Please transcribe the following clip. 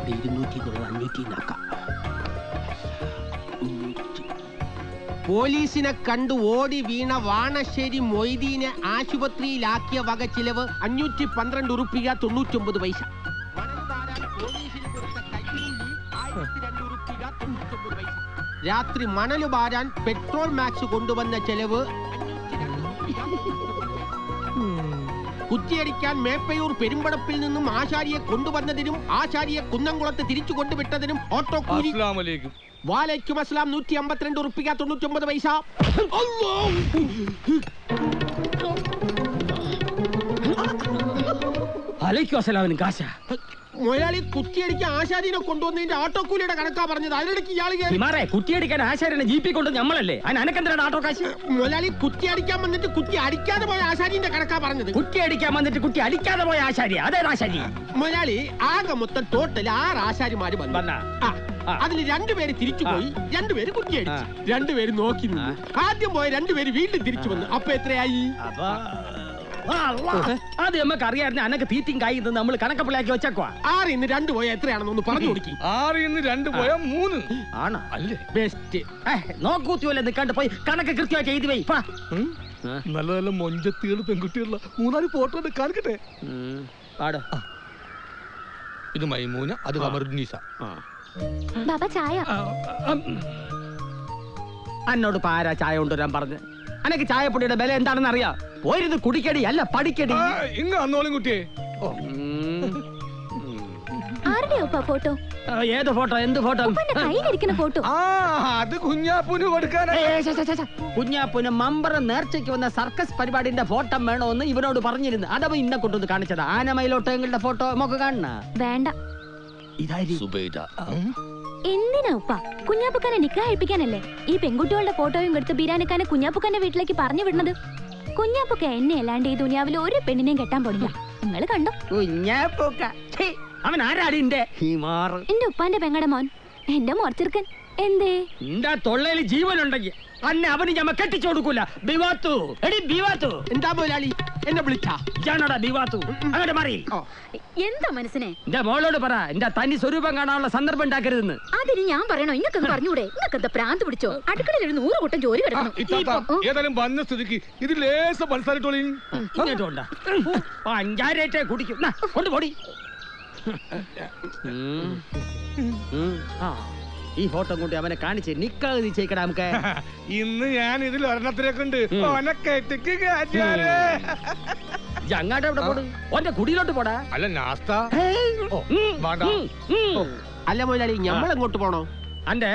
200 പോലീസിനെ കണ്ടു ഓടി വീണ വാണശ്ശേരി മൊയ്തീനെ ആശുപത്രിയിലാക്കിയ വക ചിലവ് 512 ഉറുപ്പിക 99 പൈസ. രാത്രി മണല് വാരാൻ പെട്രോൾ മാക്സ് കൊണ്ടുവന്ന ചെലവ്. കുറ്റിയടിക്കാൻ മേപ്പയൂർ പെരുമ്പടപ്പിൽ നിന്നും ആശാരിയെ കൊണ്ടുവന്നതിനും ആശാരിയെ കുന്നംകുളത്ത് തിരിച്ചു കൊണ്ടുവിട്ടതിനും ഓട്ടോ കൂലി. വാലൈക്കും അസ്സലാം 152 ഉറുപ്പിക 99 പൈസ. മുതലാളി കുറ്റിയടിക്കാൻ ആശാരിനെ കൊണ്ടുവന്നതിന്റെ ഓട്ടോ കൂലിയുടെ കണക്കാ പറഞ്ഞത്. അതിനിടയ്ക്ക് ഇയാൾ കുറ്റിയടിക്കാൻ ആശാരിനെ ജീപ്പി കൊണ്ട് നമ്മളല്ലേ അതിനെന്തിനാണ് ഓട്ടോ കാശ്? മുതലാളി കുറ്റി അടിക്കാൻ വന്നിട്ട് കുറ്റി അടിക്കാതെ പോയ ആശാരിന്റെ കണക്കാ പറഞ്ഞത്. കുറ്റി അടിക്കാൻ വന്നിട്ട് കുറ്റി അടിക്കാതെ പോയ ആശാരി അതേ ആശാരി. മുതലാളി ആകെ മൊത്തം ടോട്ടൽ 6 ആശാരിമാര് വന്ന. അതിൽ 2 പേര് തിരിച്ചു പോയി, 2 പേര് കുറ്റി അടിച്ചു, 2 പേര് നോക്കി നിന്നു. ആദ്യം പോയ 2 പേര് വീണ്ടും തിരിച്ചു വന്നു. അപ്പൊ എത്രയായി? അത് നമുക്ക് അറിയാമായിരുന്നു. അനക്ക് തീറ്റും കായി നമ്മൾ കണക്കപ്പിള്ളാക്കി വെച്ചേക്കുവാ. 6 ഇന്ന് 2 പോയ എത്രയാണെന്ന് ഒന്ന് പറഞ്ഞു കൊടുക്കി. 6 ഇന്ന് 2 പോയ 3 ആണ് അല്ലേ? ബെസ്റ്റ്. നോക്കൂത്തിയല്ലേ നിക്കാണ്ട് പോയി കണക്ക് കൃത്യമായിട്ട് എഴുതി വൈ. നല്ല നല്ല മൊഞ്ചത്തികൾ പെൺകുട്ടികളുള്ള 3-4 ഫോട്ടോ എടുക്കാനിക്കട്ടെ. ഇത് മൈമൂന, അത് കമറുന്നീസ. ചായ എന്നോട് പാരാ ചായ കൊണ്ടുവരാൻ പറഞ്ഞ്? അനക്ക് ചായപ്പൊടിയുടെ വില എന്താണെന്ന് അറിയാം. പോയിരുന്ന് കുടിക്കടി അല്ല പഠിക്കടി. ഇങ്ങ അന്നോളും കുട്ടിയെ. ഫോട്ടോ ഏത് ഫോട്ടോ? എന്ത് ഫോട്ടോ? ഫോട്ടോ അത് കുഞ്ഞാപ്പൂന് കൊടുക്കാനാ. കുഞ്ഞാപ്പൂന് മമ്പറ നേർച്ചയ്ക്ക് വന്ന സർക്കസ് പരിപാടിന്റെ ഫോട്ടോ വേണോന്ന് ഇവനോട് പറഞ്ഞിരുന്നു. അതവ ഇന്നെ കൊണ്ടുവന്ന് കാണിച്ചത്. ആനമയിലോട്ടങ്ങളുടെ ഫോട്ടോ നമുക്ക് കാണണ വേണ്ട. എന്തിനാ ഉപ്പ? കുഞ്ഞാപ്പുക്കാനെ നിക്കാഹ് കഴിപ്പിക്കാനല്ലേ ഈ പെൺകുട്ടികളുടെ ഫോട്ടോയും എടുത്ത് ബിരാനക്കാനെ കുഞ്ഞാപ്പുക്കാന്റെ വീട്ടിലേക്ക് പറഞ്ഞു വിടുന്നത്. കുഞ്ഞാപ്പുക്ക എന്നെ അല്ലാണ്ട് ഈ ദുനിയാവിൽ ഒരു പെണ്ണിനെയും കെട്ടാൻ പോടില്ല. നിങ്ങൾ കണ്ടോ? അവൻ ആരാടി? എന്റെ ഉപ്പാന്റെ പെങ്ങടെ മോൻ, എന്റെ മോർച്ചെറുക്കൻ. എന്തേ എന്റെ തൊള്ളയിൽ ജീവനുണ്ടെങ്കിൽ അന്നെ അവന് ഞമ്മ കെട്ടിച്ചു കൊടുക്കൂല. ബിവാത്തു എടി ബിവാത്തു. എന്താ മുതലാളി എന്നെ വിളിച്ചാ? ഞാനോടാ ബിവാത്തു. അങ്ങോട്ട് മാറി. എന്താ മനസ്സിനെ എന്റെ മോളോട് പറ എന്റെ തനി സ്വരൂപം കാണാനുള്ള സന്ദർഭം ഉണ്ടാക്കരുതെന്ന്. അതിന് ഞാൻ പറയണോ? ഇങ്ങക്ക് പറഞ്ഞൂടെ? ഇങ്ങക്കെന്താ പ്രാന്ത് പിടിച്ചോ? അടുക്കളയിൽ ഒരു 100 കൂട്ടം ജോലി കിടക്കണം. ഏതായാലും വന്ന സ്ഥിതിക്ക് ഇത് ലേശ മനസ്സിലായിട്ടോളി. ഇങ്ങോട്ടുണ്ടാ പഞ്ചാരേറ്റെ കുടിക്കും. കൊണ്ടുപോടി. ഈ ഫോട്ടോ കൂട്ടി അവനെ കാണിച്ച് നിക്കാഹ് നിശ്ചയിക്കടാ നമുക്ക്. ഇന്ന് ഞാൻ ഇതിൽ ഒരെണ്ണത്തിലേക്കുണ്ട്. അങ്ങാട്ട് എവിടെ പോടും? ഓന്റെ കുടിയിലോട്ട് പോടാ. അല്ല നാസ്ത. അല്ല മുതലാളി ഞമ്മൾ എങ്ങോട്ട് പോണോ? അന്റെ